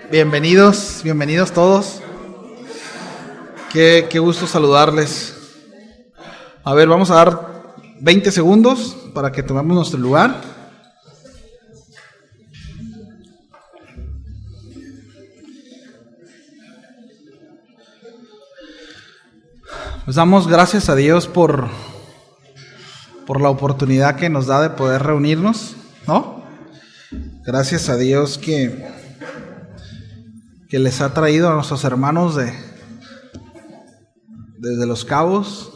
Bienvenidos todos. Qué gusto saludarles. A ver, vamos a dar 20 segundos para que tomemos nuestro lugar. Pues damos gracias a Dios por la oportunidad que nos da de poder reunirnos, ¿no? Gracias a Dios que les ha traído a nuestros hermanos desde Los Cabos,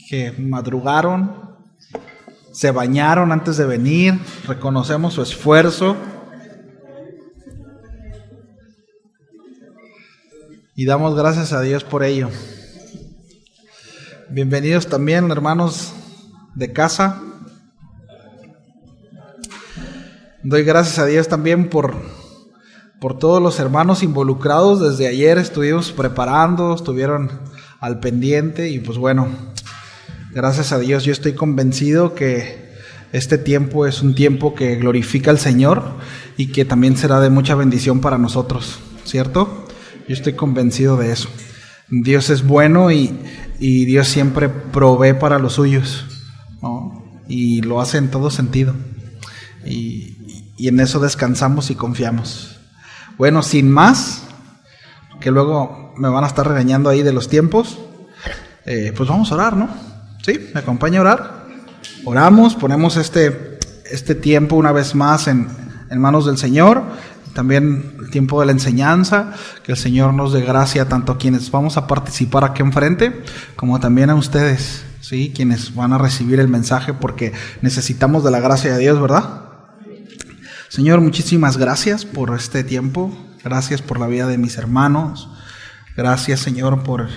que madrugaron, se bañaron antes de venir. Reconocemos su esfuerzo y damos gracias a Dios por ello. Bienvenidos también, hermanos de casa. Doy gracias a Dios también por todos los hermanos involucrados. Desde ayer estuvimos preparando, estuvieron al pendiente y pues bueno, gracias a Dios yo estoy convencido que este tiempo es un tiempo que glorifica al Señor y que también será de mucha bendición para nosotros, ¿cierto? Yo estoy convencido de eso. Dios es bueno y Dios siempre provee para los suyos, ¿no? Y lo hace en todo sentido. Y en eso descansamos y confiamos. Bueno, sin más, que luego me van a estar regañando ahí de los tiempos, pues vamos a orar, ¿no? ¿Sí? ¿Me acompaña a orar? Oramos, ponemos este tiempo una vez más en manos del Señor. También el tiempo de la enseñanza, que el Señor nos dé gracia tanto a quienes vamos a participar aquí enfrente, como también a ustedes, ¿sí? Quienes van a recibir el mensaje, porque necesitamos de la gracia de Dios, ¿verdad? Señor, muchísimas gracias por este tiempo, gracias por la vida de mis hermanos, gracias, Señor, por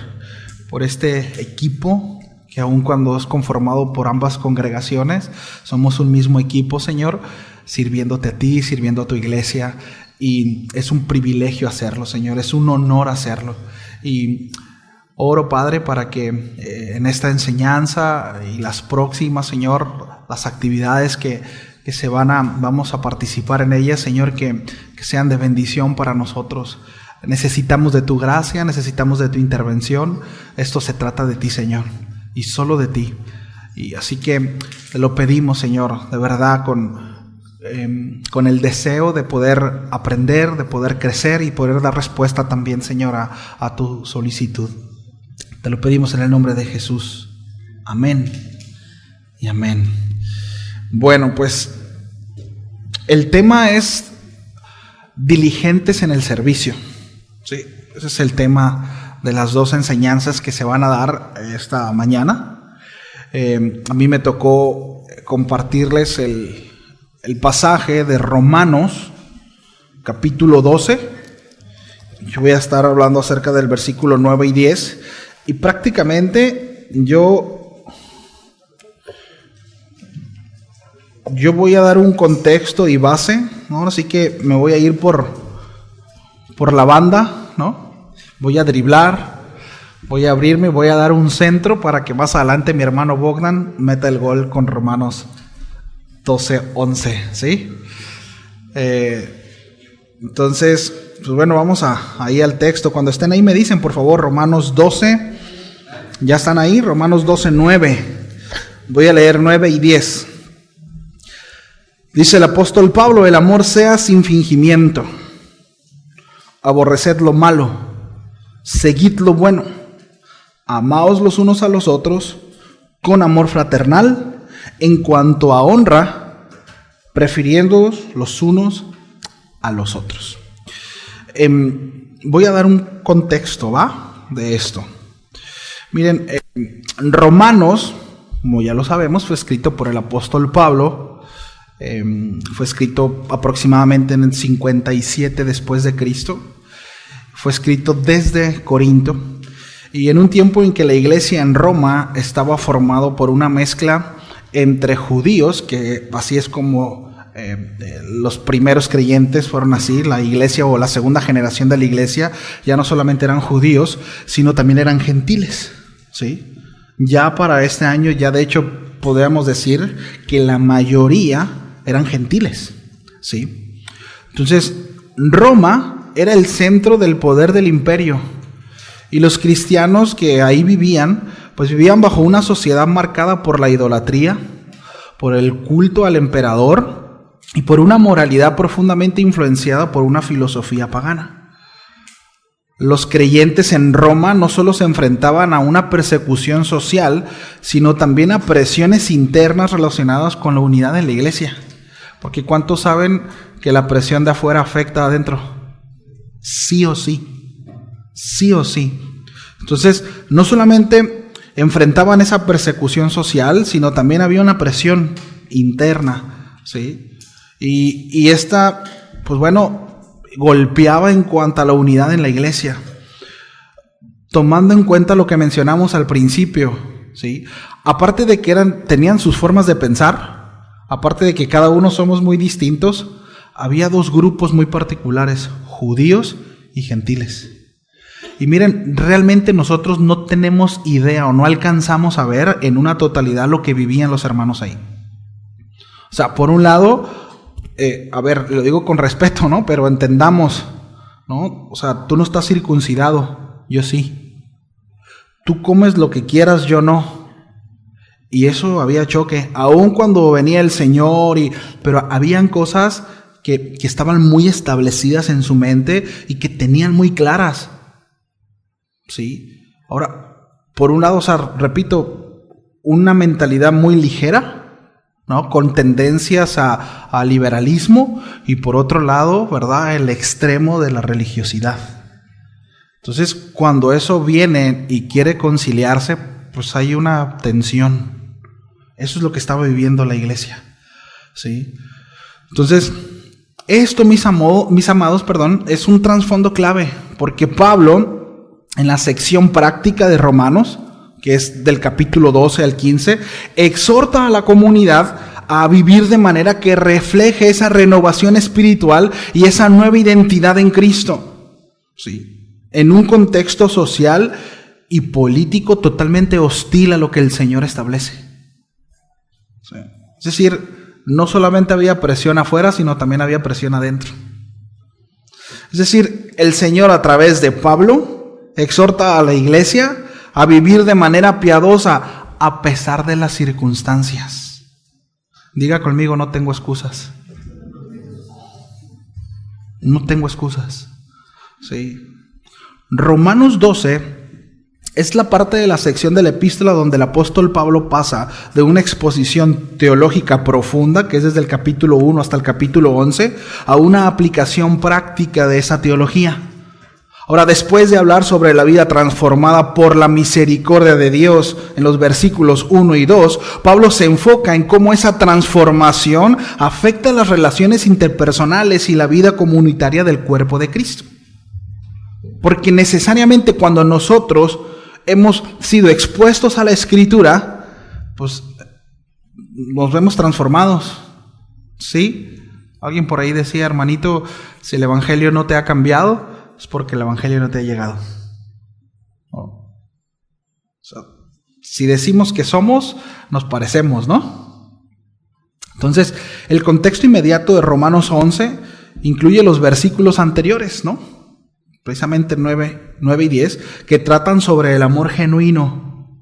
este equipo, que aun cuando es conformado por ambas congregaciones, somos un mismo equipo, Señor, sirviéndote a ti, sirviendo a tu iglesia. Y es un privilegio hacerlo, Señor, es un honor hacerlo. Y oro, Padre, para que en esta enseñanza y las próximas, Señor, las actividades que vamos a participar en ellas, Señor, que sean de bendición para nosotros. Necesitamos de tu gracia, necesitamos de tu intervención. Esto se trata de ti, Señor, y solo de ti. Y así que te lo pedimos, Señor, de verdad, con el deseo de poder aprender, de poder crecer y poder dar respuesta también, Señor, a tu solicitud. Te lo pedimos en el nombre de Jesús. Amén y amén. Bueno, pues el tema es diligentes en el servicio. Sí, ese es el tema de las dos enseñanzas que se van a dar esta mañana. A mí me tocó compartirles el pasaje de Romanos, capítulo 12. Yo voy a estar hablando acerca del versículo 9 y 10. Y prácticamente yo voy a dar un contexto y base, ¿no? Así que me voy a ir por la banda, ¿no? Voy a driblar, voy a abrirme, voy a dar un centro para que más adelante mi hermano Bogdan meta el gol con Romanos 12:11, ¿sí? Entonces, pues bueno, vamos ahí al texto. Cuando estén ahí me dicen, por favor, Romanos 12. ¿Ya están ahí? Romanos 12:9. Voy a leer 9 y 10. Dice el apóstol Pablo: el amor sea sin fingimiento. Aborreced lo malo, seguid lo bueno. Amaos los unos a los otros con amor fraternal. En cuanto a honra, prefiriéndoos los unos a los otros. Voy a dar un contexto, ¿va? De esto. Miren, Romanos, como ya lo sabemos, fue escrito por el apóstol Pablo. Fue escrito aproximadamente en el 57 después de Cristo. Fue escrito desde Corinto. Y en un tiempo en que la iglesia en Roma estaba formado por una mezcla entre judíos, que así es como los primeros creyentes fueron así, la iglesia o la segunda generación de la iglesia ya no solamente eran judíos, sino también eran gentiles, ¿sí? Ya para este año, ya de hecho podríamos decir que la mayoría eran gentiles, ¿sí? Entonces, Roma era el centro del poder del imperio. Y los cristianos que ahí vivían, pues vivían bajo una sociedad marcada por la idolatría, por el culto al emperador y por una moralidad profundamente influenciada por una filosofía pagana. Los creyentes en Roma no solo se enfrentaban a una persecución social, sino también a presiones internas relacionadas con la unidad en la iglesia. Porque ¿cuántos saben que la presión de afuera afecta adentro? Sí o sí. Sí o sí. Entonces, no solamente enfrentaban esa persecución social, sino también había una presión interna, ¿sí? Y esta, pues bueno, golpeaba en cuanto a la unidad en la iglesia. Tomando en cuenta lo que mencionamos al principio, ¿sí? Aparte de que tenían sus formas de pensar, aparte de que cada uno somos muy distintos, había dos grupos muy particulares, judíos y gentiles. Y miren, realmente nosotros no tenemos idea o no alcanzamos a ver en una totalidad lo que vivían los hermanos ahí. O sea, por un lado, a ver, lo digo con respeto, ¿no? Pero entendamos, ¿no? O sea, tú no estás circuncidado, yo sí. Tú comes lo que quieras, yo no. Y eso había choque, aun cuando venía el Señor, pero habían cosas que estaban muy establecidas en su mente y que tenían muy claras. ¿Sí? Ahora, por un lado, o sea, repito, una mentalidad muy ligera, ¿no? Con tendencias a liberalismo, y por otro lado, ¿verdad?, el extremo de la religiosidad. Entonces, cuando eso viene y quiere conciliarse, pues hay una tensión. Eso es lo que estaba viviendo la iglesia, ¿sí? Entonces, esto, mis amados, es un trasfondo clave, porque Pablo, en la sección práctica de Romanos, que es del capítulo 12 al 15, exhorta a la comunidad a vivir de manera que refleje esa renovación espiritual y esa nueva identidad en Cristo, ¿sí? En un contexto social y político totalmente hostil a lo que el Señor establece, ¿sí? Es decir, no solamente había presión afuera, sino también había presión adentro. Es decir, el Señor, a través de Pablo, exhorta a la iglesia a vivir de manera piadosa a pesar de las circunstancias. Diga conmigo, no tengo excusas. No tengo excusas. Sí. Romanos 12 es la parte de la sección de la epístola donde el apóstol Pablo pasa de una exposición teológica profunda, que es desde el capítulo 1 hasta el capítulo 11, a una aplicación práctica de esa teología. Ahora, después de hablar sobre la vida transformada por la misericordia de Dios en los versículos 1 y 2, Pablo se enfoca en cómo esa transformación afecta las relaciones interpersonales y la vida comunitaria del cuerpo de Cristo. Porque necesariamente cuando nosotros hemos sido expuestos a la Escritura, pues nos vemos transformados, ¿sí? Alguien por ahí decía, hermanito, si el Evangelio no te ha cambiado, es porque el Evangelio no te ha llegado. ¿No? O sea, si decimos que somos, nos parecemos, ¿no? Entonces, el contexto inmediato de Romanos 11 incluye los versículos anteriores, ¿no? Precisamente 9 y 10, que tratan sobre el amor genuino,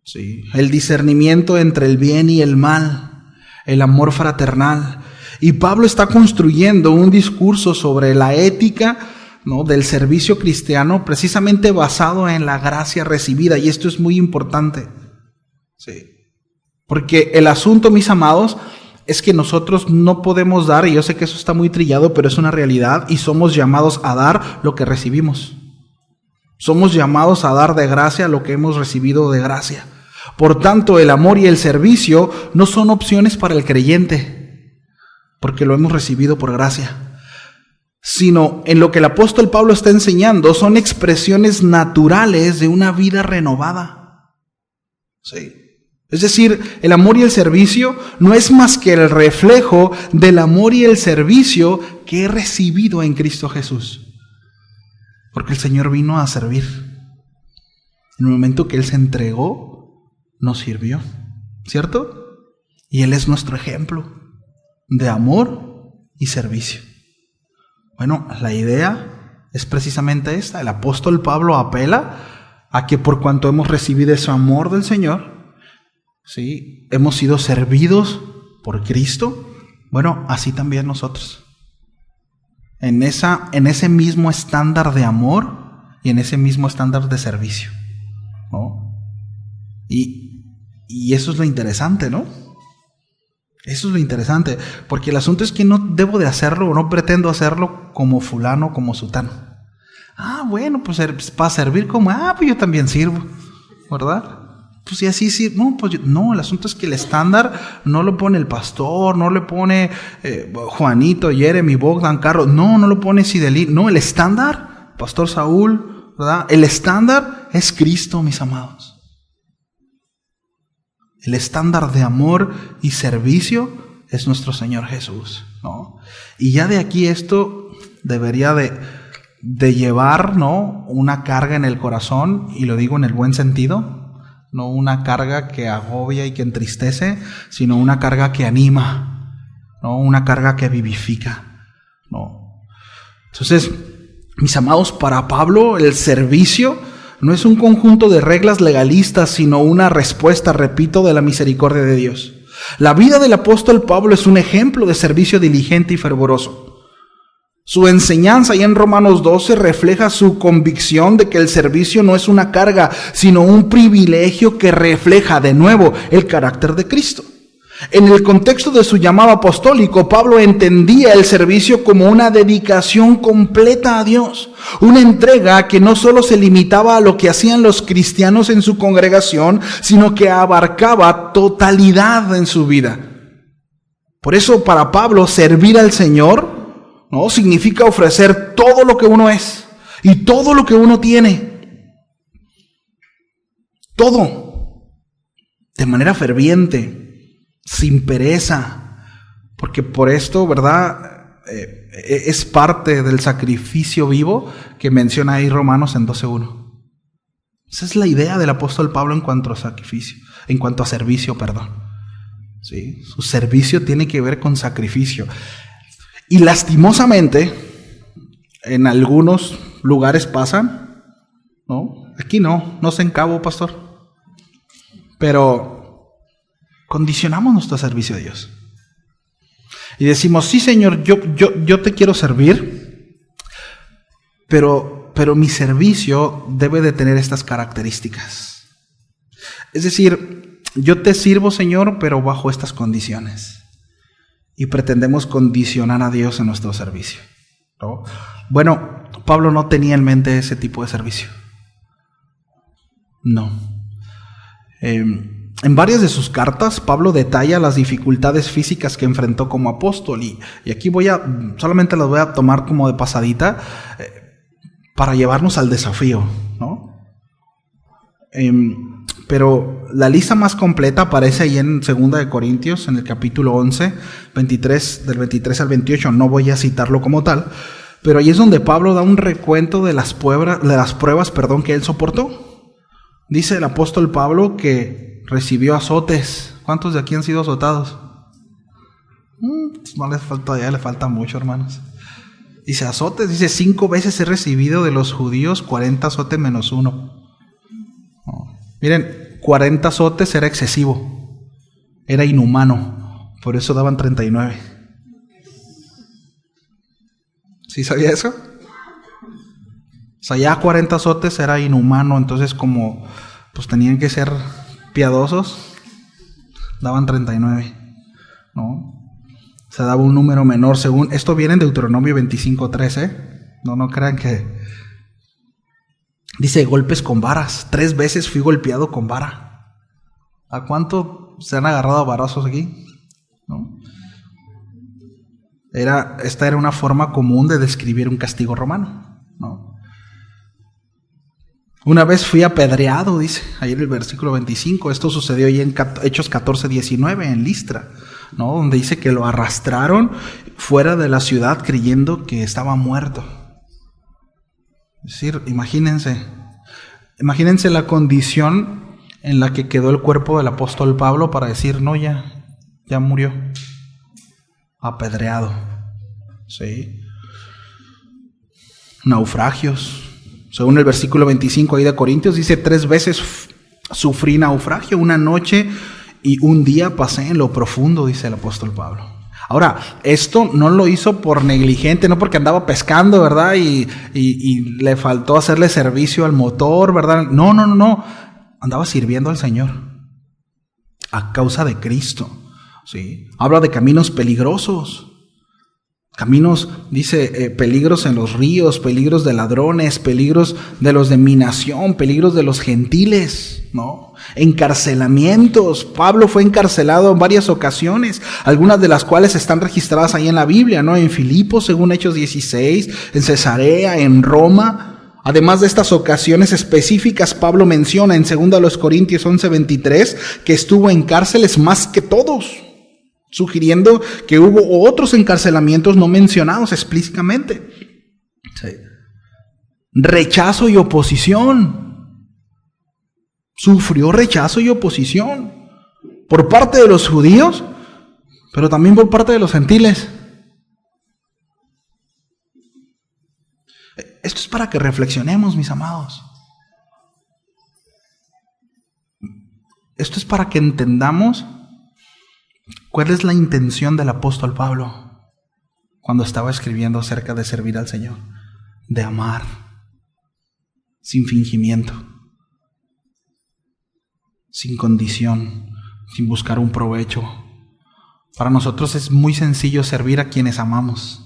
¿sí? El discernimiento entre el bien y el mal, el amor fraternal. Y Pablo está construyendo un discurso sobre la ética, ¿no?, del servicio cristiano, precisamente basado en la gracia recibida, y esto es muy importante, ¿sí? Porque el asunto, mis amados, es que nosotros no podemos dar, y yo sé que eso está muy trillado, pero es una realidad, y somos llamados a dar lo que recibimos. Somos llamados a dar de gracia lo que hemos recibido de gracia. Por tanto, el amor y el servicio no son opciones para el creyente, porque lo hemos recibido por gracia, sino en lo que el apóstol Pablo está enseñando son expresiones naturales de una vida renovada. Sí. Es decir, el amor y el servicio no es más que el reflejo del amor y el servicio que he recibido en Cristo Jesús. Porque el Señor vino a servir. En el momento que Él se entregó, nos sirvió, ¿cierto? Y Él es nuestro ejemplo de amor y servicio. Bueno, la idea es precisamente esta. El apóstol Pablo apela a que por cuanto hemos recibido ese amor del Señor, ¿sí?, hemos sido servidos por Cristo. Bueno, así también nosotros. En ese mismo estándar de amor y en ese mismo estándar de servicio, ¿no? Y eso es lo interesante, ¿no? Eso es lo interesante, porque el asunto es que no debo de hacerlo o no pretendo hacerlo como fulano, como sutano. Bueno, pues para servir como, pues yo también sirvo, ¿verdad? Pues y así sí, no, el asunto es que el estándar no lo pone el pastor, no lo pone Juanito, Jeremy, Bogdan, Carlos, no lo pone Sidelín, no, el estándar, Pastor Saúl, ¿verdad? El estándar es Cristo, mis amados. El estándar de amor y servicio es nuestro Señor Jesús, ¿no? Y ya de aquí esto debería de llevar, ¿no?, una carga en el corazón, y lo digo en el buen sentido, no una carga que agobia y que entristece, sino una carga que anima, ¿no?, una carga que vivifica, ¿no? Entonces, mis amados, para Pablo el servicio no es un conjunto de reglas legalistas, sino una respuesta, repito, de la misericordia de Dios. La vida del apóstol Pablo es un ejemplo de servicio diligente y fervoroso. Su enseñanza ahí en Romanos 12 refleja su convicción de que el servicio no es una carga, sino un privilegio que refleja de nuevo el carácter de Cristo. En el contexto de su llamado apostólico, Pablo entendía el servicio como una dedicación completa a Dios, una entrega que no solo se limitaba a lo que hacían los cristianos en su congregación, sino que abarcaba totalidad en su vida. Por eso, para Pablo, servir al Señor, ¿no?, significa ofrecer todo lo que uno es y todo lo que uno tiene. Todo. De manera ferviente, sin pereza, porque por esto, ¿verdad?, es parte del sacrificio vivo que menciona ahí Romanos en 12:1. Esa es la idea del apóstol Pablo en cuanto a sacrificio, en cuanto a servicio, perdón. ¿Sí? Su servicio tiene que ver con sacrificio. Y lastimosamente, en algunos lugares pasan, ¿no? Aquí no sé en Cabo, pastor, pero condicionamos nuestro servicio a Dios. Y decimos, sí, Señor, yo te quiero servir, pero mi servicio debe de tener estas características. Es decir, yo te sirvo, Señor, pero bajo estas condiciones. Y pretendemos condicionar a Dios en nuestro servicio, ¿no? Bueno, Pablo no tenía en mente ese tipo de servicio. No. En varias de sus cartas, Pablo detalla las dificultades físicas que enfrentó como apóstol, y aquí solamente las voy a tomar como de pasadita para llevarnos al desafío, ¿no? Pero la lista más completa aparece ahí en 2 de Corintios, en el capítulo 11, del 23 al 28, no voy a citarlo como tal, pero ahí es donde Pablo da un recuento de las pruebas que él soportó. Dice el apóstol Pablo que recibió azotes. ¿Cuántos de aquí han sido azotados? No les falta, ya le falta mucho, hermanos. Dice azotes, dice 5 veces he recibido de los judíos 40 azotes menos 1. Miren, 40 azotes era excesivo, era inhumano, por eso daban 39. ¿Sí sabía eso? O sea, ya 40 azotes era inhumano, entonces como pues tenían que ser piadosos, daban 39, ¿no? Se daba un número menor según... Esto viene en Deuteronomio 25:3, No crean que... Dice golpes con varas. 3 veces fui golpeado con vara. ¿A cuánto se han agarrado a varazos aquí? ¿No? Esta era una forma común de describir un castigo romano, ¿no? Una vez fui apedreado, dice, ahí en el versículo 25. Esto sucedió ahí en Hechos 14:19, en Listra, ¿no? Donde dice que lo arrastraron fuera de la ciudad creyendo que estaba muerto. Es decir, imagínense la condición en la que quedó el cuerpo del apóstol Pablo para decir, no, ya murió, apedreado, ¿sí? naufragios. Según el versículo 25 ahí de Corintios, dice: 3 veces sufrí naufragio, una noche y un día pasé en lo profundo, dice el apóstol Pablo. Ahora, esto no lo hizo por negligente, no porque andaba pescando, ¿verdad? Y le faltó hacerle servicio al motor, ¿verdad? No. Andaba sirviendo al Señor a causa de Cristo, ¿sí? Habla de caminos peligrosos. Caminos, dice, peligros en los ríos, peligros de ladrones, peligros de los de mi nación, peligros de los gentiles, ¿no? Encarcelamientos. Pablo fue encarcelado en varias ocasiones, algunas de las cuales están registradas ahí en la Biblia, ¿no? En Filipos, según Hechos 16, en Cesarea, en Roma. Además de estas ocasiones específicas, Pablo menciona en 2 Corintios 11:23 que estuvo en cárceles más que todos, sugiriendo que hubo otros encarcelamientos no mencionados explícitamente. Sí. Rechazo y oposición. Sufrió rechazo y oposición por parte de los judíos, pero también por parte de los gentiles. Esto es para que reflexionemos, mis amados. Esto es para que entendamos ¿cuál es la intención del apóstol Pablo cuando estaba escribiendo acerca de servir al Señor? De amar, sin fingimiento, sin condición, sin buscar un provecho. Para nosotros es muy sencillo servir a quienes amamos.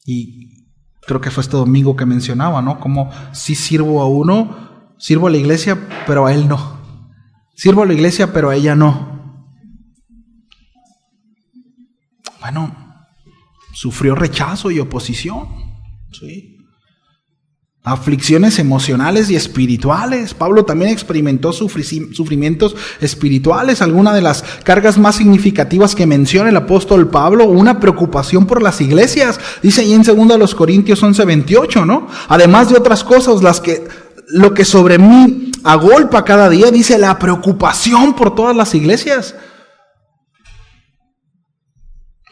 Y creo que fue este domingo que mencionaba, ¿no? Como si sirvo a uno, sirvo a la iglesia, pero a él no. Sirvo a la iglesia, pero a ella no. Bueno, sufrió rechazo y oposición, ¿sí? Aflicciones emocionales y espirituales. Pablo también experimentó sufrimientos espirituales. Alguna de las cargas más significativas que menciona el apóstol Pablo, una preocupación por las iglesias. Dice ahí en 2 Corintios 11:28, ¿no? Además de otras cosas, lo que sobre mí agolpa cada día, dice la preocupación por todas las iglesias.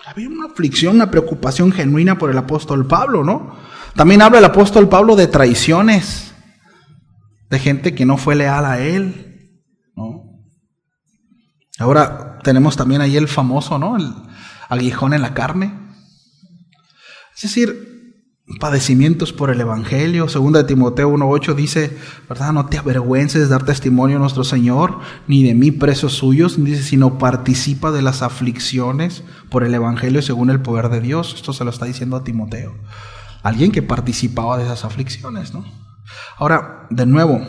Había una aflicción, una preocupación genuina por el apóstol Pablo, ¿no? También habla el apóstol Pablo de traiciones, de gente que no fue leal a él, ¿no? Ahora tenemos también ahí el famoso, ¿no? El aguijón en la carne. Es decir, padecimientos por el evangelio. 2 Timoteo 1:8 dice, ¿verdad? No te avergüences de dar testimonio a nuestro Señor, ni de mí presos suyos, dice, sino participa de las aflicciones por el evangelio según el poder de Dios. Esto se lo está diciendo a Timoteo, alguien que participaba de esas aflicciones, ¿no? Ahora, de nuevo,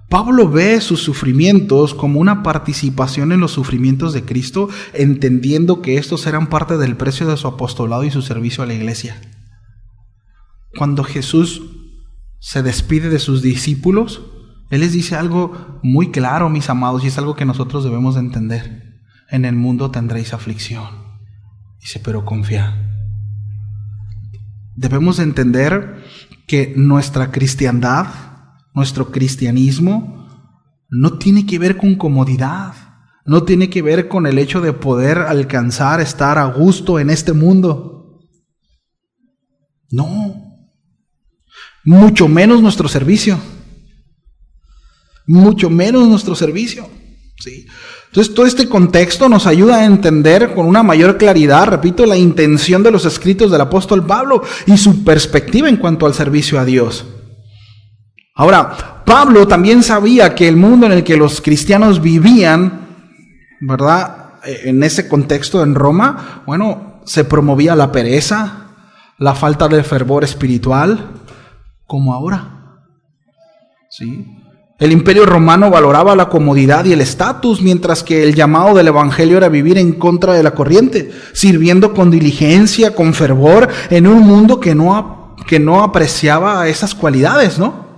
Pablo ve sus sufrimientos como una participación en los sufrimientos de Cristo, entendiendo que estos eran parte del precio de su apostolado y su servicio a la iglesia. Cuando Jesús se despide de sus discípulos, Él les dice algo muy claro, mis amados, y es algo que nosotros debemos de entender. En el mundo tendréis aflicción. Dice, pero confía. Debemos de entender que nuestra cristiandad, nuestro cristianismo, no tiene que ver con comodidad, no tiene que ver con el hecho de poder alcanzar, estar a gusto en este mundo. No. Mucho menos nuestro servicio. Mucho menos nuestro servicio. ¿Sí? Entonces, todo este contexto nos ayuda a entender con una mayor claridad, repito, la intención de los escritos del apóstol Pablo y su perspectiva en cuanto al servicio a Dios. Ahora, Pablo también sabía que el mundo en el que los cristianos vivían, ¿verdad? En ese contexto en Roma, bueno, se promovía la pereza, la falta de fervor espiritual, como ahora. ¿Sí? El imperio romano valoraba la comodidad y el estatus, mientras que el llamado del evangelio era vivir en contra de la corriente, sirviendo con diligencia, con fervor, en un mundo que no apreciaba esas cualidades, ¿no?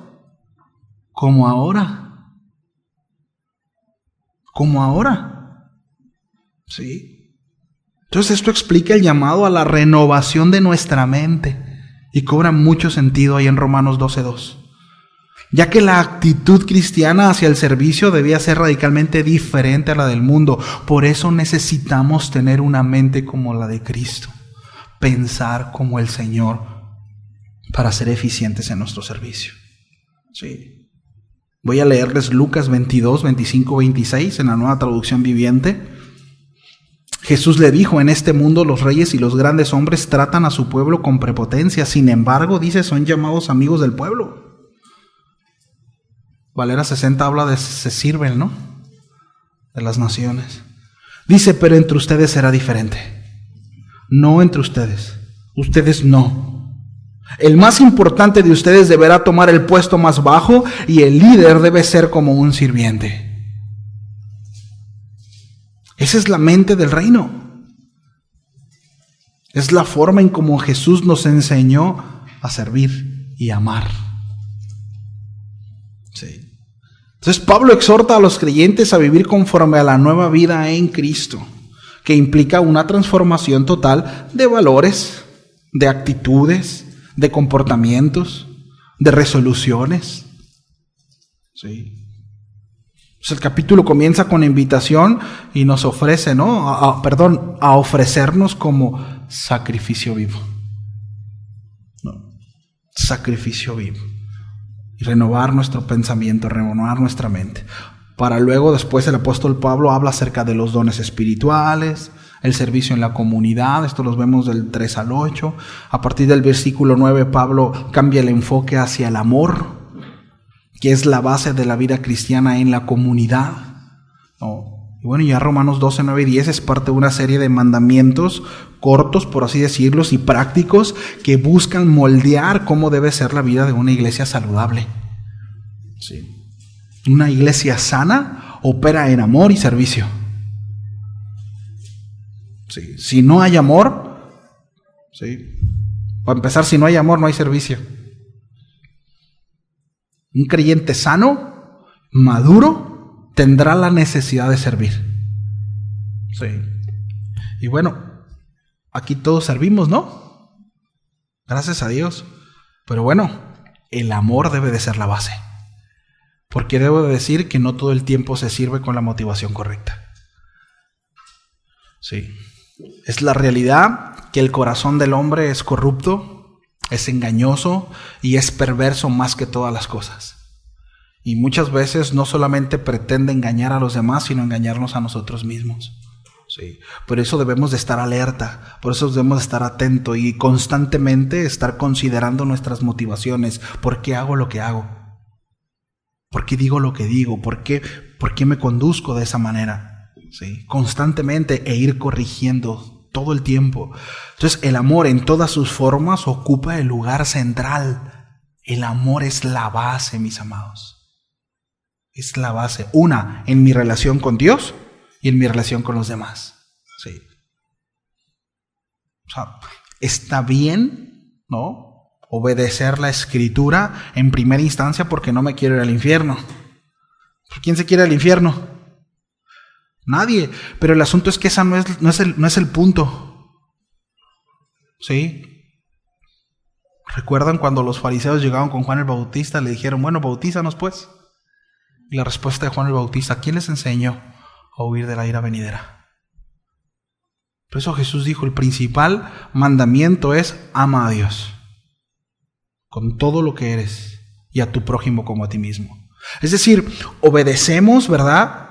Como ahora. Como ahora. ¿Sí? Entonces esto explica el llamado a la renovación de nuestra mente y cobra mucho sentido ahí en Romanos 12:2. Ya que la actitud cristiana hacia el servicio debía ser radicalmente diferente a la del mundo. Por eso necesitamos tener una mente como la de Cristo, pensar como el Señor para ser eficientes en nuestro servicio. Sí. Voy a leerles Lucas 22, 25, 26 en la Nueva Traducción Viviente. Jesús le dijo: en este mundo los reyes y los grandes hombres tratan a su pueblo con prepotencia. Sin embargo, dice, son llamados amigos del pueblo. Valera 60 habla de se sirven, ¿no? De las naciones. Dice, pero entre ustedes será diferente. No entre ustedes. Ustedes no. El más importante de ustedes deberá tomar el puesto más bajo y el líder debe ser como un sirviente. Esa es la mente del reino. Es la forma en cómo Jesús nos enseñó a servir y amar. Sí. Entonces Pablo exhorta a los creyentes a vivir conforme a la nueva vida en Cristo, que implica una transformación total de valores, de actitudes, de comportamientos, de resoluciones. Sí. Pues el capítulo comienza con invitación y nos ofrece, ¿no? A ofrecernos como sacrificio vivo. No, sacrificio vivo. Y renovar nuestro pensamiento, renovar nuestra mente. Para luego, después, el apóstol Pablo habla acerca de los dones espirituales, el servicio en la comunidad. Esto los vemos del 3 al 8. A partir del versículo 9, Pablo cambia el enfoque hacia el amor, que es la base de la vida cristiana en la comunidad. Y bueno, ya Romanos 12, 9 y 10 es parte de una serie de mandamientos cortos, por así decirlo, y prácticos que buscan moldear cómo debe ser la vida de una iglesia saludable. Sí. Una iglesia sana opera en amor y servicio. Sí. Si no hay amor, sí. Para empezar, si no hay amor, no hay servicio. Un creyente sano, maduro, tendrá la necesidad de servir. Sí. Y bueno, aquí todos servimos, ¿no? Gracias a Dios. Pero bueno, el amor debe de ser la base. Porque debo de decir que no todo el tiempo se sirve con la motivación correcta. Sí. Es la realidad que el corazón del hombre es corrupto, es engañoso y es perverso más que todas las cosas. Y muchas veces no solamente pretende engañar a los demás, sino engañarnos a nosotros mismos. Sí. Por eso debemos de estar alerta, por eso debemos de estar atentos y constantemente estar considerando nuestras motivaciones. ¿Por qué hago lo que hago? ¿Por qué digo lo que digo? ¿Por qué me conduzco de esa manera? Sí. Constantemente e ir corrigiendo todo el tiempo. Entonces el amor en todas sus formas ocupa el lugar central. El amor es la base, mis amados. Es la base. Una, en mi relación con Dios y en mi relación con los demás. Sí. O sea, está bien, ¿no? Obedecer la Escritura en primera instancia porque no me quiero ir al infierno. ¿Quién se quiere al infierno? Nadie. Pero el asunto es que esa no es el punto. ¿Sí? ¿Recuerdan cuando los fariseos llegaron con Juan el Bautista? Le dijeron, bueno, bautízanos pues. Y la respuesta de Juan el Bautista, ¿quién les enseñó a huir de la ira venidera? Por eso Jesús dijo, el principal mandamiento es ama a Dios con todo lo que eres y a tu prójimo como a ti mismo. Es decir, obedecemos, ¿verdad?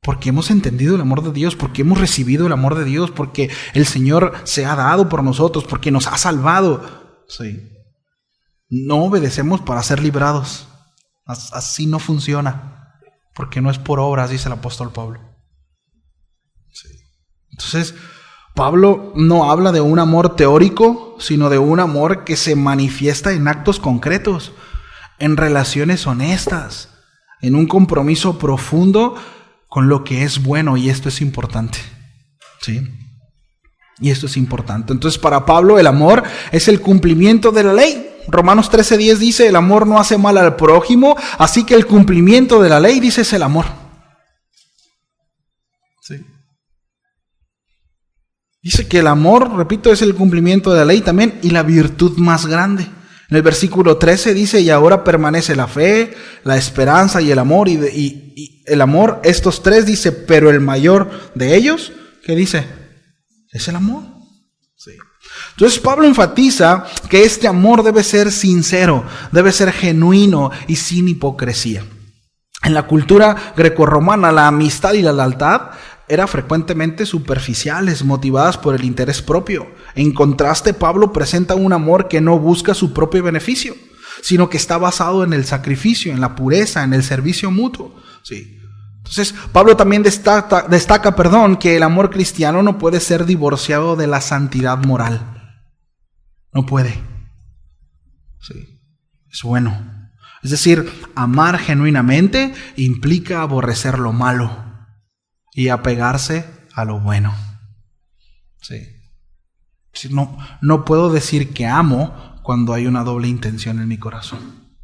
Porque hemos entendido el amor de Dios, porque hemos recibido el amor de Dios, porque el Señor se ha dado por nosotros, porque nos ha salvado. Sí. No obedecemos para ser librados. Así no funciona, porque no es por obras, dice el apóstol Pablo. Sí. Entonces, Pablo no habla de un amor teórico, sino de un amor que se manifiesta en actos concretos, en relaciones honestas, en un compromiso profundo con lo que es bueno, y esto es importante. ¿Sí? Y esto es importante. Entonces, para Pablo, el amor es el cumplimiento de la ley. Romanos 13:10 dice, el amor no hace mal al prójimo, así que el cumplimiento de la ley, dice, es el amor. Sí. Dice que el amor, repito, es el cumplimiento de la ley también y la virtud más grande. En el versículo 13 dice, y ahora permanece la fe, la esperanza y el amor. Y el amor, estos tres, dice, pero el mayor de ellos, ¿qué dice? Es el amor. Sí. Entonces Pablo enfatiza que este amor debe ser sincero, debe ser genuino y sin hipocresía. En la cultura grecorromana, la amistad y la lealtad eran frecuentemente superficiales, motivadas por el interés propio. En contraste, Pablo presenta un amor que no busca su propio beneficio, sino que está basado en el sacrificio, en la pureza, en el servicio mutuo. Sí. Entonces, Pablo también destaca, que el amor cristiano no puede ser divorciado de la santidad moral. No puede. Sí. Es bueno. Es decir, amar genuinamente implica aborrecer lo malo y apegarse a lo bueno. Sí. No puedo decir que amo cuando hay una doble intención en mi corazón.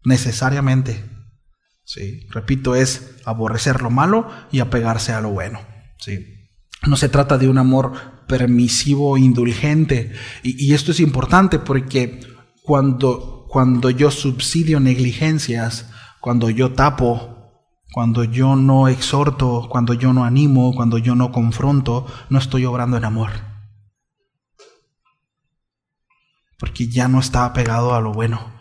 Necesariamente. Sí. Repito, es aborrecer lo malo y apegarse a lo bueno. Sí. No se trata de un amor permisivo o indulgente. Y esto es importante porque cuando yo subsidio negligencias, cuando yo tapo, cuando yo no exhorto, cuando yo no animo, cuando yo no confronto, no estoy obrando en amor. Porque ya no está apegado a lo bueno,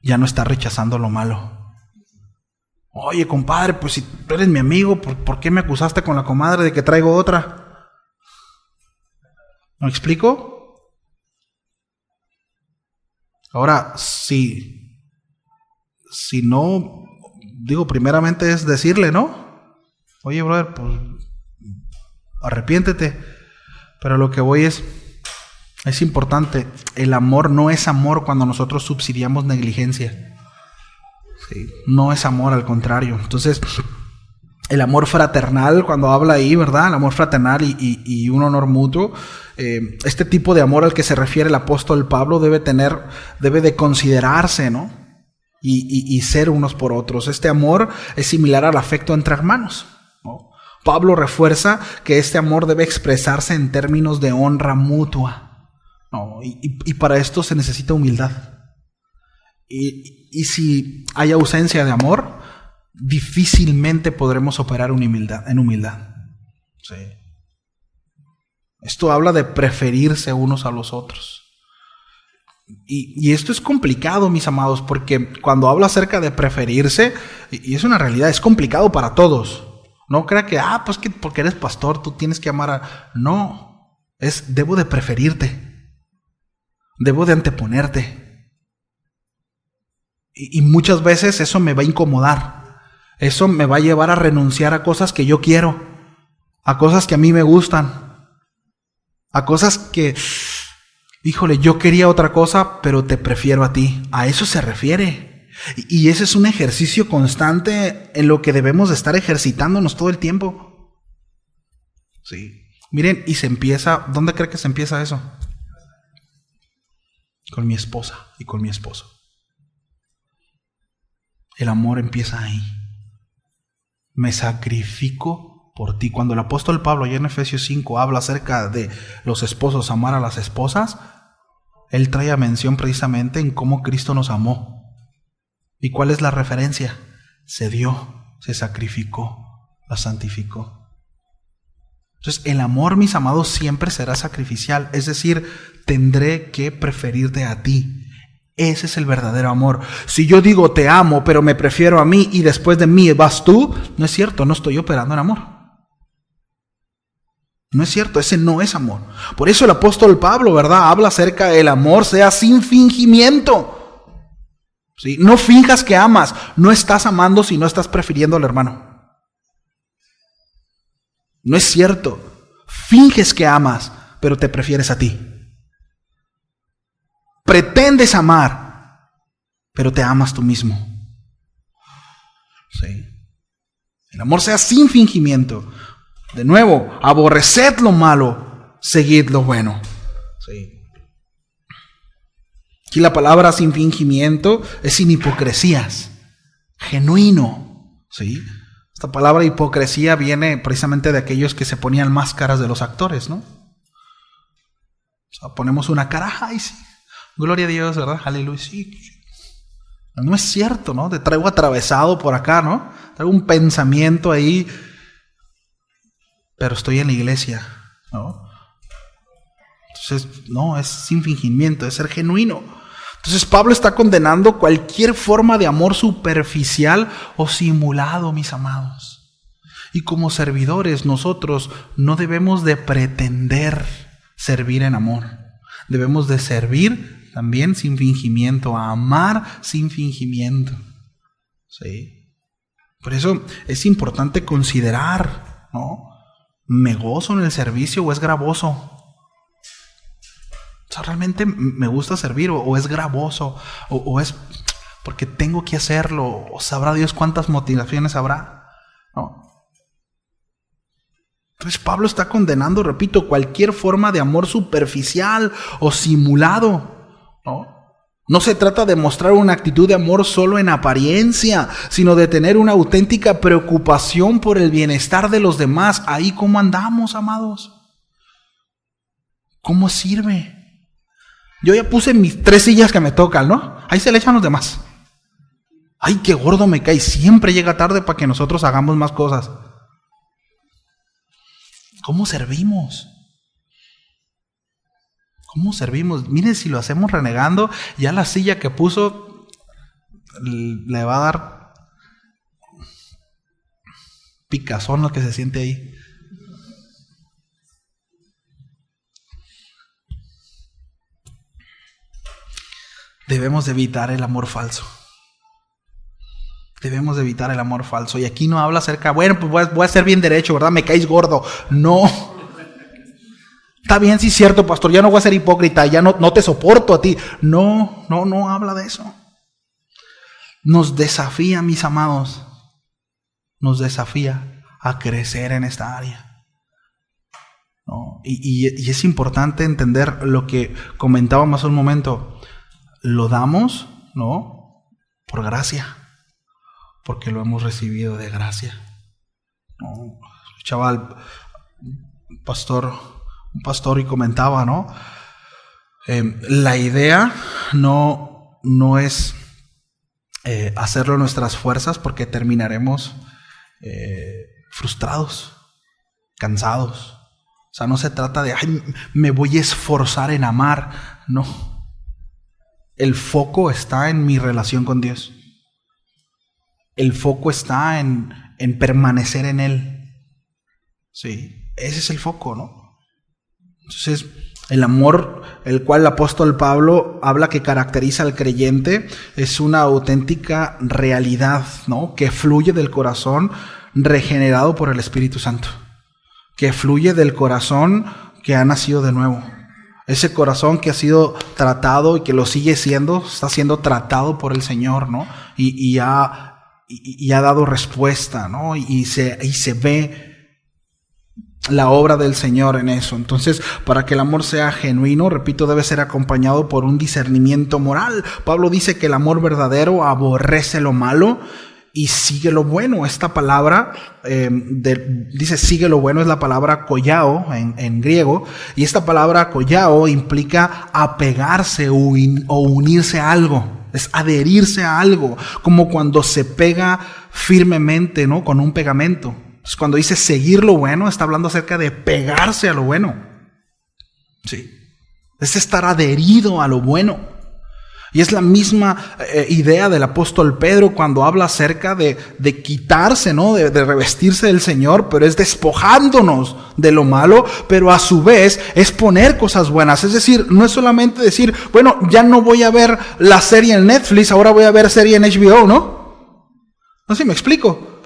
ya no está rechazando lo malo. Oye, compadre, pues si tú eres mi amigo, ¿por qué me acusaste con la comadre de que traigo otra? ¿Me explico? Ahora, si no, digo, primeramente es decirle, ¿no? Oye, brother, pues arrepiéntete. Pero lo que voy es importante. El amor no es amor cuando nosotros subsidiamos negligencia. Sí, no es amor, al contrario. Entonces, el amor fraternal, cuando habla ahí, ¿verdad? El amor fraternal y un honor mutuo. Este tipo de amor al que se refiere el apóstol Pablo debe de considerarse, ¿no? Y ser unos por otros. Este amor es similar al afecto entre hermanos, ¿no? Pablo refuerza que este amor debe expresarse en términos de honra mutua, ¿no? Y para esto se necesita humildad. Y si hay ausencia de amor, difícilmente podremos operar en humildad. Sí. Esto habla de preferirse unos a los otros. Y esto es complicado, mis amados, porque cuando habla acerca de preferirse, y es una realidad, es complicado para todos. No crea que, pues que porque eres pastor tú tienes que amar a... No, debo de preferirte. Debo de anteponerte. Y muchas veces eso me va a incomodar. Eso me va a llevar a renunciar a cosas que yo quiero, a cosas que a mí me gustan, a cosas que, híjole, yo quería otra cosa, pero te prefiero a ti. A eso se refiere. Y ese es un ejercicio constante en lo que debemos de estar ejercitándonos todo el tiempo. Sí. Miren, y se empieza, ¿dónde cree que se empieza eso? Con mi esposa y con mi esposo. El amor empieza ahí. Me sacrifico por ti. Cuando el apóstol Pablo, allá en Efesios 5, habla acerca de los esposos amar a las esposas, él trae a mención precisamente en cómo Cristo nos amó. ¿Y cuál es la referencia? Se dio, se sacrificó, la santificó. Entonces, el amor, mis amados, siempre será sacrificial. Es decir, tendré que preferirte a ti. Ese es el verdadero amor. Si yo digo te amo, pero me prefiero a mí y después de mí vas tú, no es cierto, no estoy operando en amor. No es cierto, ese no es amor. Por eso el apóstol Pablo, ¿verdad? Habla acerca del amor, sea sin fingimiento. ¿Sí? No finjas que amas, no estás amando si no estás prefiriendo al hermano. No es cierto. Finges que amas, pero te prefieres a ti. Pretendes amar, pero te amas tú mismo. Sí. El amor sea sin fingimiento. De nuevo, aborreced lo malo, seguid lo bueno. Sí. Aquí la palabra sin fingimiento es sin hipocresías, genuino. ¿Sí? Esta palabra hipocresía viene precisamente de aquellos que se ponían máscaras de los actores, ¿no? O sea, ponemos una cara, ay sí, gloria a Dios, ¿verdad? Aleluya, sí. No es cierto, ¿no? Te traigo atravesado por acá, ¿no? Traigo un pensamiento ahí, pero estoy en la iglesia, ¿no? No, es sin fingimiento, es ser genuino. Entonces Pablo está condenando cualquier forma de amor superficial o simulado, mis amados. Y como servidores, nosotros no debemos de pretender servir en amor. Debemos de servir también sin fingimiento, a amar sin fingimiento. ¿Sí? Por eso es importante considerar, ¿no? ¿Me gozo en el servicio o es gravoso? O sea, ¿realmente me gusta servir o es gravoso? O es porque tengo que hacerlo? ¿O sabrá Dios cuántas motivaciones habrá? ¿No? Entonces Pablo está condenando, repito, cualquier forma de amor superficial o simulado, ¿no? No se trata de mostrar una actitud de amor solo en apariencia, sino de tener una auténtica preocupación por el bienestar de los demás. Ahí cómo andamos, amados. ¿Cómo sirve? Yo ya puse mis 3 sillas que me tocan, ¿no? Ahí se le echan los demás. Ay, qué gordo me cae. Siempre llega tarde para que nosotros hagamos más cosas. ¿Cómo servimos? ¿Cómo servimos? Miren, si lo hacemos renegando, ya la silla que puso le va a dar picazón lo que se siente ahí. Debemos de evitar el amor falso. Debemos de evitar el amor falso. Y aquí no habla acerca, bueno, pues voy a ser bien derecho, ¿verdad? Me caes gordo. No. Está bien, sí es cierto, pastor, ya no voy a ser hipócrita, ya no te soporto a ti. No habla de eso. Nos desafía, mis amados, nos desafía a crecer en esta área. ¿No? Y es importante entender lo que comentábamos hace un momento. Lo damos, ¿no? Por gracia, porque lo hemos recibido de gracia. ¿No? Escuchaba al un pastor y comentaba, ¿no? La idea no es hacerlo en nuestras fuerzas, porque terminaremos frustrados, cansados. O sea, no se trata de, ay, me voy a esforzar en amar. No. El foco está en mi relación con Dios. El foco está en permanecer en Él. Sí, ese es el foco, ¿no? Entonces, el amor, el cual el apóstol Pablo habla que caracteriza al creyente, es una auténtica realidad, ¿no? Que fluye del corazón regenerado por el Espíritu Santo. Que fluye del corazón que ha nacido de nuevo. Ese corazón que ha sido tratado y que lo sigue siendo, está siendo tratado por el Señor, ¿no? Y ha dado respuesta, ¿no? Y se ve la obra del Señor en eso. Entonces, para que el amor sea genuino, repito, debe ser acompañado por un discernimiento moral. Pablo dice que el amor verdadero aborrece lo malo y sigue lo bueno. Esta palabra dice sigue lo bueno, es la palabra koiao en griego, y esta palabra koiao implica apegarse o unirse a algo, es adherirse a algo, como cuando se pega firmemente, ¿no? Con un pegamento. Entonces, cuando dice seguir lo bueno, está hablando acerca de pegarse a lo bueno. Sí. Es estar adherido a lo bueno. Y es la misma idea del apóstol Pedro cuando habla acerca de quitarse, ¿no? De revestirse del Señor, pero es despojándonos de lo malo, pero a su vez es poner cosas buenas. Es decir, no es solamente decir, bueno, ya no voy a ver la serie en Netflix, ahora voy a ver serie en HBO, ¿no? No sé si me explico.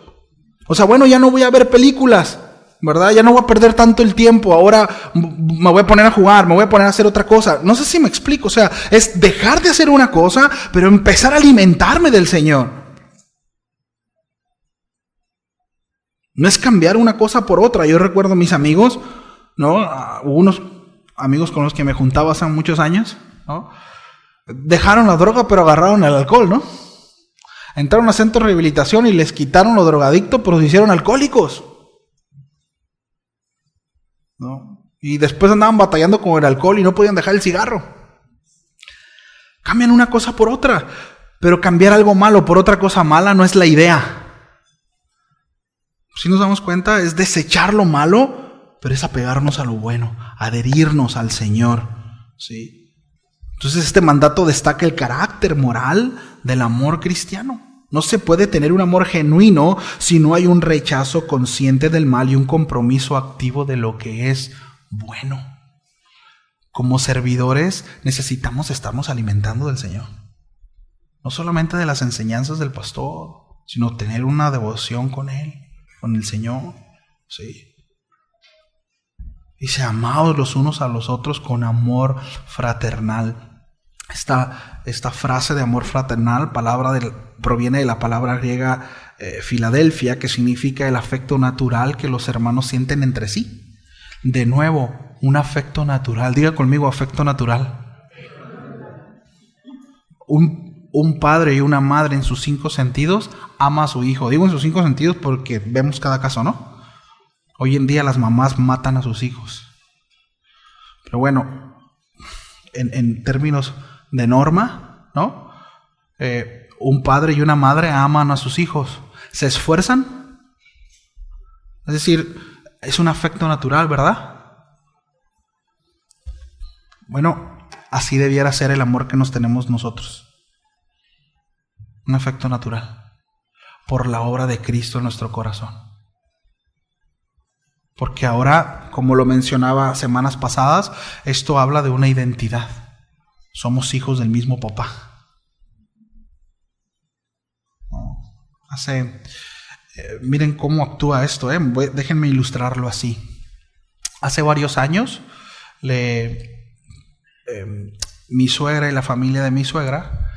O sea, bueno, ya no voy a ver películas, ¿verdad? Ya no voy a perder tanto el tiempo, ahora me voy a poner a jugar, me voy a poner a hacer otra cosa. No sé si me explico, o sea, es dejar de hacer una cosa, pero empezar a alimentarme del Señor. No es cambiar una cosa por otra. Yo recuerdo a mis amigos, ¿no? Hubo unos amigos con los que me juntaba hace muchos años, ¿no? Dejaron la droga, pero agarraron el alcohol, ¿no? Entraron a centros de rehabilitación y les quitaron lo drogadicto, pero se hicieron alcohólicos, ¿no? Y después andaban batallando con el alcohol y no podían dejar el cigarro. Cambian una cosa por otra, pero cambiar algo malo por otra cosa mala no es la idea. Si nos damos cuenta, es desechar lo malo pero es apegarnos a lo bueno, adherirnos al Señor, ¿sí? Entonces este mandato destaca el carácter moral del amor cristiano. No se puede tener un amor genuino si no hay un rechazo consciente del mal y un compromiso activo de lo que es bueno. Como servidores necesitamos estarnos alimentando del Señor. No solamente de las enseñanzas del pastor, sino tener una devoción con Él, con el Señor. Sí. Dice, amaos los unos a los otros con amor fraternal. Esta frase de amor fraternal proviene de la palabra griega Filadelfia, que significa el afecto natural que los hermanos sienten entre sí. De nuevo, un afecto natural. Diga conmigo, afecto natural. Un padre y una madre en sus 5 sentidos ama a su hijo. Digo en sus 5 sentidos porque vemos cada caso, ¿no? Hoy en día las mamás matan a sus hijos. Pero bueno, en términos de norma, ¿no? Un padre y una madre aman a sus hijos. ¿Se esfuerzan? Es decir, es un afecto natural, ¿verdad? Bueno, así debiera ser el amor que nos tenemos nosotros. Un afecto natural. Por la obra de Cristo en nuestro corazón. Porque ahora, como lo mencionaba semanas pasadas, esto habla de una identidad. Somos hijos del mismo papá. Miren cómo actúa esto, déjenme ilustrarlo así. Hace varios años, mi suegra y la familia de mi suegra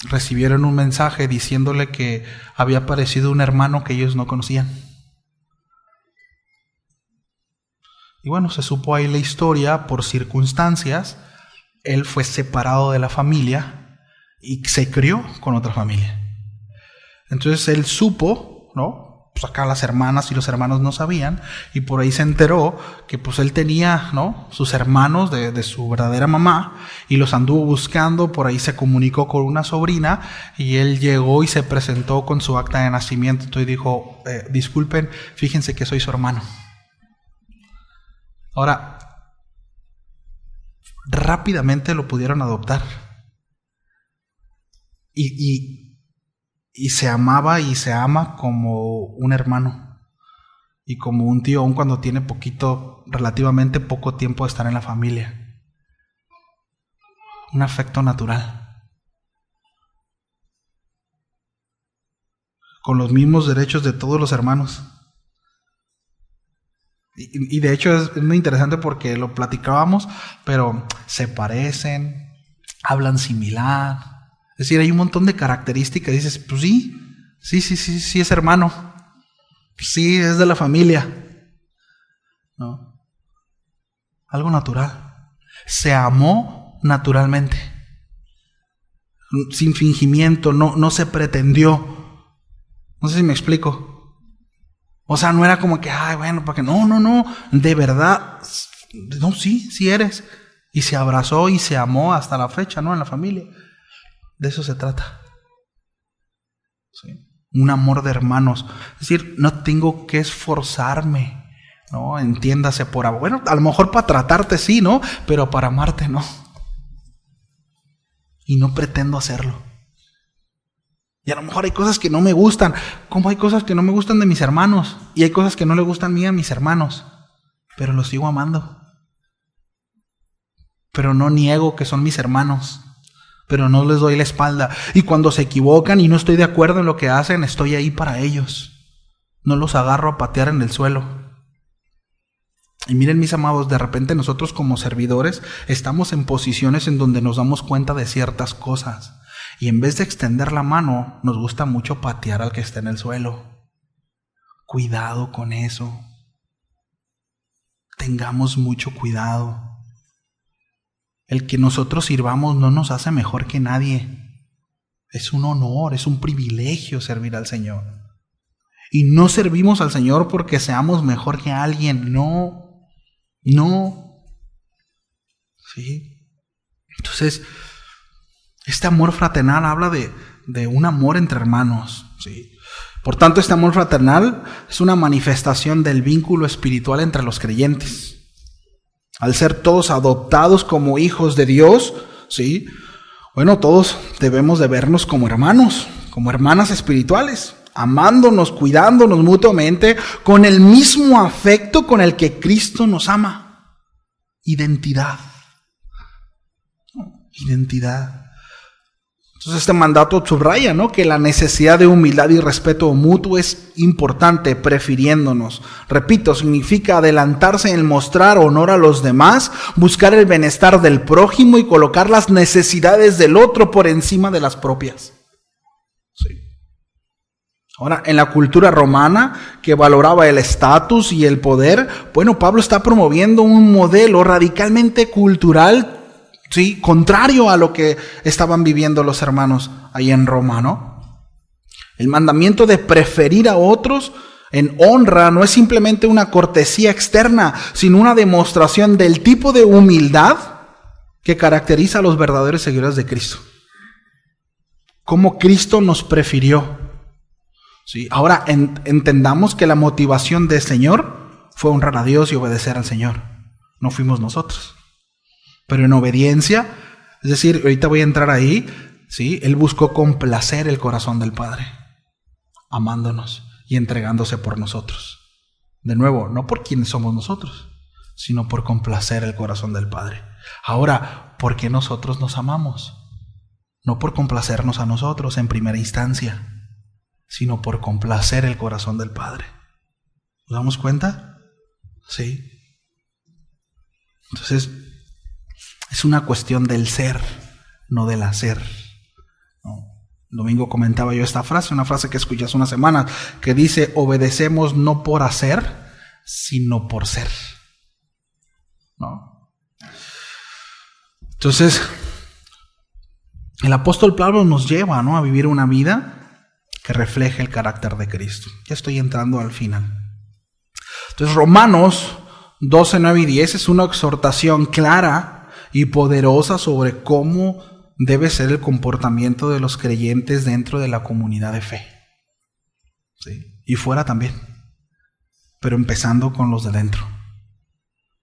recibieron un mensaje diciéndole que había aparecido un hermano que ellos no conocían. Y bueno, se supo ahí la historia por circunstancias. Él fue separado de la familia y se crió con otra familia. Entonces él supo, ¿no? Pues acá las hermanas y los hermanos no sabían, y por ahí se enteró que pues él tenía, ¿no?, sus hermanos de su verdadera mamá, y los anduvo buscando. Por ahí se comunicó con una sobrina y él llegó y se presentó con su acta de nacimiento y dijo, disculpen, fíjense que soy su hermano. Ahora, rápidamente lo pudieron adoptar. Y se amaba y se ama como un hermano y como un tío, aun cuando tiene relativamente poco tiempo de estar en la familia. Un afecto natural. Con los mismos derechos de todos los hermanos. Y de hecho es muy interesante porque lo platicábamos, pero se parecen, hablan similar. Es decir, hay un montón de características. Dices, pues sí es hermano. Sí, es de la familia. ¿No? Algo natural. Se amó naturalmente. Sin fingimiento, no se pretendió. No sé si me explico. O sea, no era como que, ay, bueno, para que no, de verdad, no, sí eres. Y se abrazó y se amó hasta la fecha, ¿no? En la familia. De eso se trata. ¿Sí? Un amor de hermanos. Es decir, no tengo que esforzarme, ¿no? Entiéndase por amor. Bueno, a lo mejor para tratarte sí, ¿no? Pero para amarte no. Y no pretendo hacerlo. Y a lo mejor hay cosas que no me gustan, como hay cosas que no me gustan de mis hermanos, y hay cosas que no le gustan a mis hermanos, pero los sigo amando. Pero no niego que son mis hermanos, pero no les doy la espalda. Y cuando se equivocan y no estoy de acuerdo en lo que hacen, estoy ahí para ellos. No los agarro a patear en el suelo. Y miren, mis amados, de repente nosotros como servidores estamos en posiciones en donde nos damos cuenta de ciertas cosas. Y en vez de extender la mano, nos gusta mucho patear al que está en el suelo. Cuidado con eso. Tengamos mucho cuidado. El que nosotros sirvamos no nos hace mejor que nadie. Es un honor, es un privilegio servir al Señor. Y no servimos al Señor porque seamos mejor que alguien. No. ¿Sí? Entonces, este amor fraternal habla de un amor entre hermanos, ¿sí? Por tanto, este amor fraternal es una manifestación del vínculo espiritual entre los creyentes. Al ser todos adoptados como hijos de Dios, ¿sí? Bueno, todos debemos de vernos como hermanos, como hermanas espirituales, amándonos, cuidándonos mutuamente con el mismo afecto con el que Cristo nos ama. Identidad. Identidad. Entonces este mandato subraya, ¿no?, que la necesidad de humildad y respeto mutuo es importante, prefiriéndonos. Repito, significa adelantarse en mostrar honor a los demás, buscar el bienestar del prójimo y colocar las necesidades del otro por encima de las propias. Sí. Ahora, en la cultura romana, que valoraba el estatus y el poder, bueno, Pablo está promoviendo un modelo radicalmente cultural, sí, contrario a lo que estaban viviendo los hermanos ahí en Roma, ¿no? El mandamiento de preferir a otros en honra no es simplemente una cortesía externa, sino una demostración del tipo de humildad que caracteriza a los verdaderos seguidores de Cristo. Cómo Cristo nos prefirió. Sí, ahora entendamos que la motivación del Señor fue honrar a Dios y obedecer al Señor. No fuimos nosotros. Pero en obediencia, es decir, ahorita voy a entrar ahí, ¿sí? Él buscó complacer el corazón del Padre, amándonos y entregándose por nosotros. De nuevo, no por quienes somos nosotros, sino por complacer el corazón del Padre. Ahora, ¿por qué nosotros nos amamos? No por complacernos a nosotros en primera instancia, sino por complacer el corazón del Padre. ¿Nos damos cuenta? Sí. Entonces, es una cuestión del ser, no del hacer. El domingo comentaba yo esta frase, una frase que escuché hace unas semanas, que dice: obedecemos no por hacer, sino por ser. ¿No? Entonces, el apóstol Pablo nos lleva, ¿no?, a vivir una vida que refleje el carácter de Cristo. Ya estoy entrando al final. Entonces, Romanos 12, 9 y 10 es una exhortación clara y poderosa sobre cómo debe ser el comportamiento de los creyentes dentro de la comunidad de fe. ¿Sí? Y fuera también. Pero empezando con los de dentro.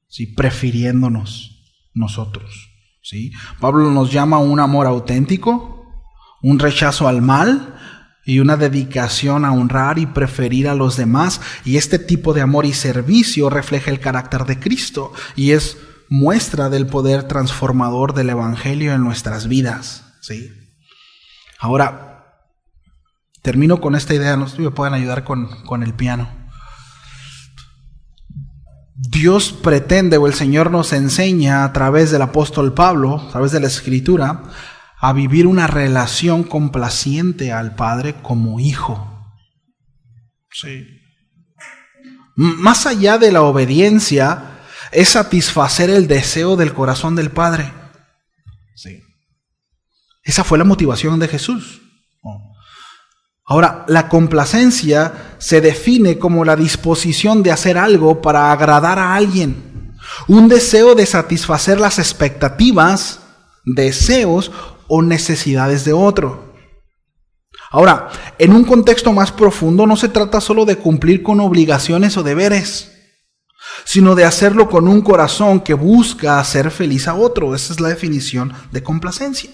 ¿Sí? Prefiriéndonos nosotros. ¿Sí? Pablo nos llama a un amor auténtico, un rechazo al mal y una dedicación a honrar y preferir a los demás. Y este tipo de amor y servicio refleja el carácter de Cristo y es muestra del poder transformador del Evangelio en nuestras vidas. ¿Sí? Ahora, termino con esta idea, no sé si me pueden ayudar con el piano. Dios pretende, o el Señor nos enseña a través del apóstol Pablo, a través de la Escritura, a vivir una relación complaciente al Padre como hijo. Sí. Más allá de la obediencia, es satisfacer el deseo del corazón del Padre. Sí. Esa fue la motivación de Jesús. Ahora, la complacencia se define como la disposición de hacer algo para agradar a alguien. Un deseo de satisfacer las expectativas, deseos o necesidades de otro. Ahora, en un contexto más profundo, no se trata solo de cumplir con obligaciones o deberes, sino de hacerlo con un corazón que busca hacer feliz a otro. Esa es la definición de complacencia.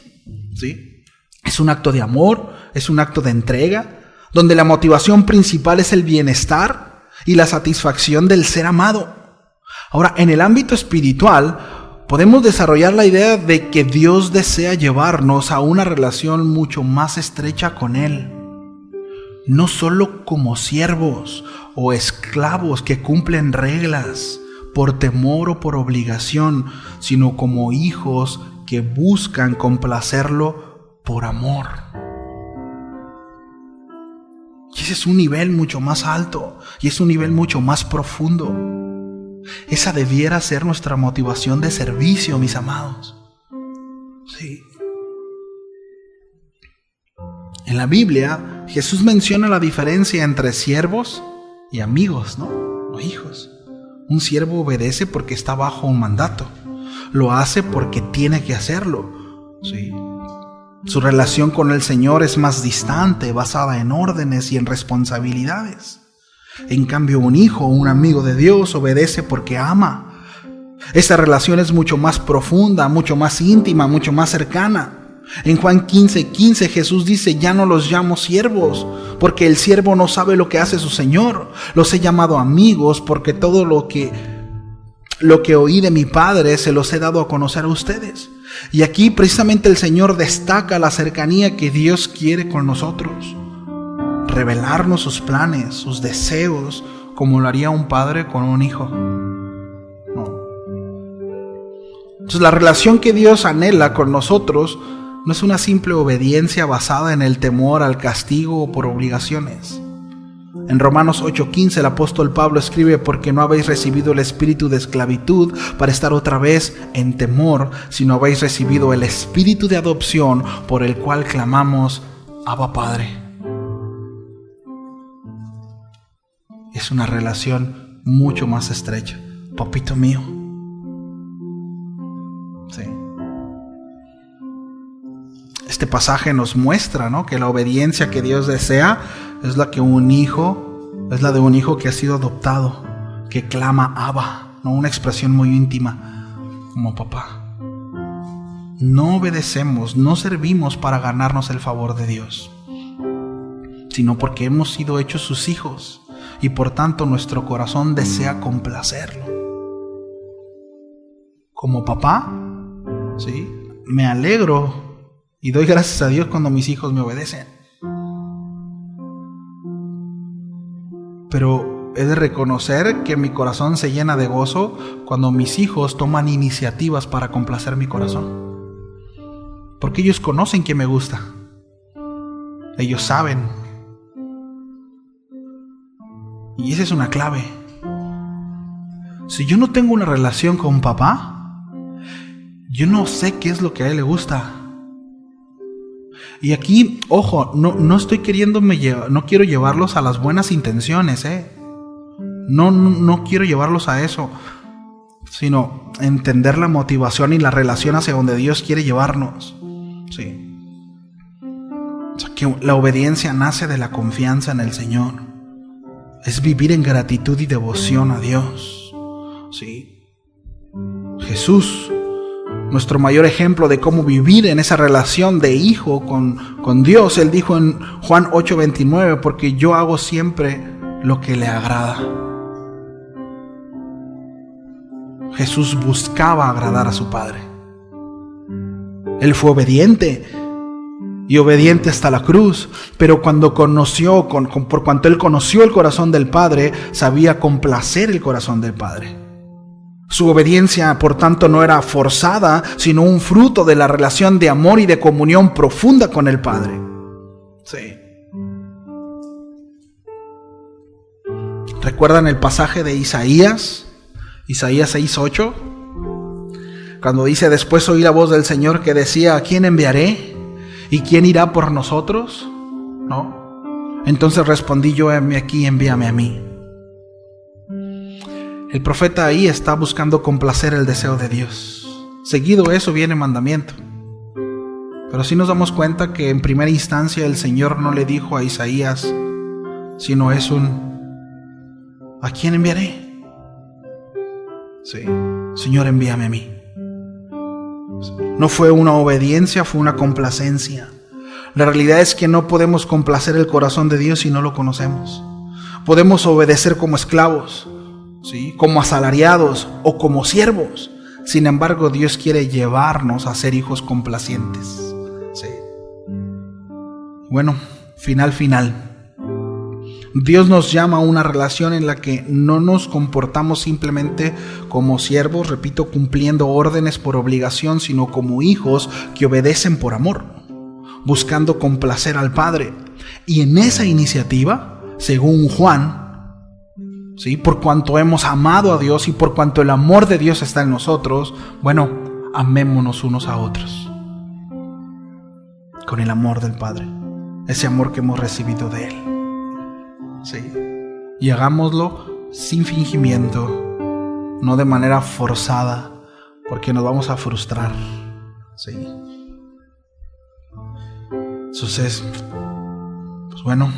¿Sí? Es un acto de amor, es un acto de entrega, donde la motivación principal es el bienestar y la satisfacción del ser amado. Ahora, en el ámbito espiritual, podemos desarrollar la idea de que Dios desea llevarnos a una relación mucho más estrecha con Él. No solo como siervos o esclavos que cumplen reglas por temor o por obligación, sino como hijos que buscan complacerlo por amor. Y ese es un nivel mucho más alto y es un nivel mucho más profundo. Esa debiera ser nuestra motivación de servicio, mis amados. Sí. En la Biblia, Jesús menciona la diferencia entre siervos y amigos, ¿no? O hijos. Un siervo obedece porque está bajo un mandato. Lo hace porque tiene que hacerlo. ¿Sí? Su relación con el Señor es más distante, basada en órdenes y en responsabilidades. En cambio, un hijo o un amigo de Dios obedece porque ama. Esta relación es mucho más profunda, mucho más íntima, mucho más cercana. En Juan 15:15 Jesús dice: ya no los llamo siervos, porque el siervo no sabe lo que hace su Señor. Los he llamado amigos, porque todo lo que oí de mi Padre se los he dado a conocer a ustedes. Y aquí precisamente el Señor destaca la cercanía que Dios quiere con nosotros. Revelarnos sus planes, sus deseos, como lo haría un padre con un hijo. Entonces, la relación que Dios anhela con nosotros no es una simple obediencia basada en el temor al castigo o por obligaciones. En Romanos 8:15 el apóstol Pablo escribe: porque no habéis recibido el espíritu de esclavitud para estar otra vez en temor, sino habéis recibido el espíritu de adopción por el cual clamamos: Abba, Padre. Es una relación mucho más estrecha. Papito mío. Sí. Este pasaje nos muestra, ¿no?, que la obediencia que Dios desea es la de un hijo que ha sido adoptado, que clama Abba, ¿no? Una expresión muy íntima, como papá. No obedecemos, no servimos para ganarnos el favor de Dios, sino porque hemos sido hechos sus hijos y por tanto nuestro corazón desea complacerlo. Como papá, ¿sí?, me alegro y doy gracias a Dios cuando mis hijos me obedecen. Pero he de reconocer que mi corazón se llena de gozo cuando mis hijos toman iniciativas para complacer mi corazón. Porque ellos conocen que me gusta. Ellos saben. Y esa es una clave. Si yo no tengo una relación con papá, yo no sé qué es lo que a él le gusta. Y aquí, ojo, no estoy no quiero llevarlos a las buenas intenciones, No quiero llevarlos a eso, sino entender la motivación y la relación hacia donde Dios quiere llevarnos. Sí. O sea, que la obediencia nace de la confianza en el Señor. Es vivir en gratitud y devoción a Dios. Sí. Jesús, nuestro mayor ejemplo de cómo vivir en esa relación de hijo con Dios, Él dijo en Juan 8:29, porque yo hago siempre lo que le agrada. Jesús buscaba agradar a su Padre. Él fue obediente y obediente hasta la cruz, pero cuando por cuanto Él conoció el corazón del Padre, sabía complacer el corazón del Padre. Su obediencia, por tanto, no era forzada, sino un fruto de la relación de amor y de comunión profunda con el Padre. Sí. ¿Recuerdan el pasaje de Isaías 6:8? Cuando dice: después oí la voz del Señor que decía: ¿a quién enviaré? ¿Y quién irá por nosotros? ¿No? Entonces respondí yo: heme aquí, envíame a mí. El profeta ahí está buscando complacer el deseo de Dios. Seguido eso viene mandamiento. Pero sí nos damos cuenta que en primera instancia el Señor no le dijo a Isaías, sino es ¿a quién enviaré? Sí, Señor, envíame a mí. No fue una obediencia, fue una complacencia. La realidad es que no podemos complacer el corazón de Dios si no lo conocemos. Podemos obedecer como esclavos, ¿sí?, como asalariados o como siervos. Sin embargo, Dios quiere llevarnos a ser hijos complacientes. Sí. Bueno, final. Dios nos llama a una relación en la que no nos comportamos simplemente como siervos, repito, cumpliendo órdenes por obligación, sino como hijos que obedecen por amor, buscando complacer al Padre. Y en esa iniciativa, según Juan, ¿sí?, por cuanto hemos amado a Dios y por cuanto el amor de Dios está en nosotros, bueno, amémonos unos a otros con el amor del Padre, ese amor que hemos recibido de Él. Sí. Y hagámoslo sin fingimiento, no de manera forzada, porque nos vamos a frustrar. Sí. Entonces, pues bueno,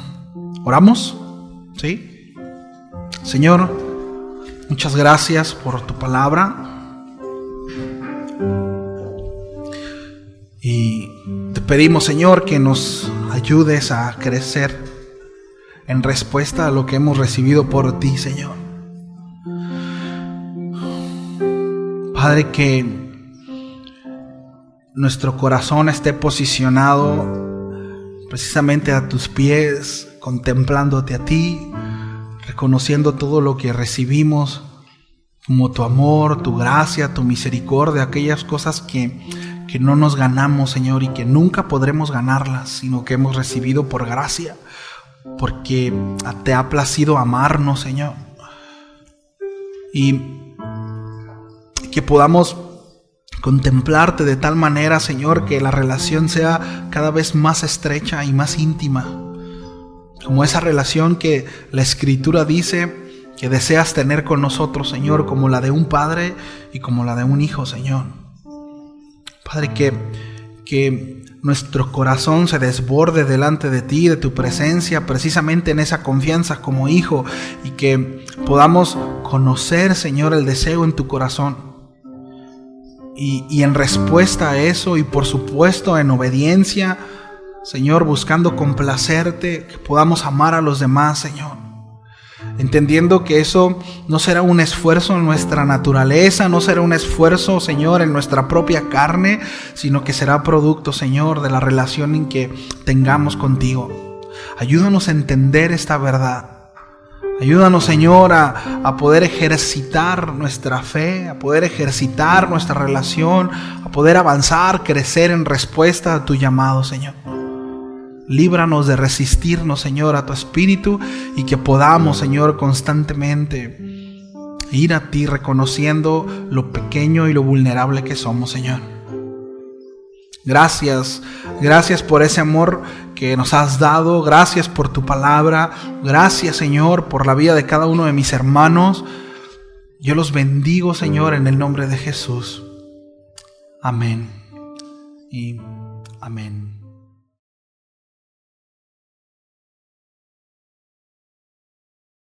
oramos, ¿sí? Señor, muchas gracias por tu palabra. Y te pedimos, Señor, que nos ayudes a crecer en respuesta a lo que hemos recibido por ti, Señor. Padre, que nuestro corazón esté posicionado precisamente a tus pies, contemplándote a ti, reconociendo todo lo que recibimos, como tu amor, tu gracia, tu misericordia, aquellas cosas que no nos ganamos, Señor, y que nunca podremos ganarlas, sino que hemos recibido por gracia, porque te ha placido amarnos, Señor. Y que podamos contemplarte de tal manera, Señor, que la relación sea cada vez más estrecha y más íntima, como esa relación que la Escritura dice que deseas tener con nosotros, Señor, como la de un padre y como la de un hijo, Señor. Padre, que nuestro corazón se desborde delante de ti, de tu presencia, precisamente en esa confianza como hijo, y que podamos conocer, Señor, el deseo en tu corazón. Y en respuesta a eso, y por supuesto en obediencia, Señor, buscando complacerte, que podamos amar a los demás, Señor. Entendiendo que eso no será un esfuerzo en nuestra naturaleza, no será un esfuerzo, Señor, en nuestra propia carne, sino que será producto, Señor, de la relación en que tengamos contigo. Ayúdanos a entender esta verdad. Ayúdanos, Señor, a poder ejercitar nuestra fe, a poder ejercitar nuestra relación, a poder avanzar, crecer en respuesta a tu llamado, Señor. Líbranos de resistirnos, Señor, a tu Espíritu, y que podamos, Señor, constantemente ir a ti reconociendo lo pequeño y lo vulnerable que somos, Señor. Gracias por ese amor que nos has dado. Gracias por tu palabra. Gracias, Señor, por la vida de cada uno de mis hermanos. Yo los bendigo, Señor, en el nombre de Jesús. Amén y amén.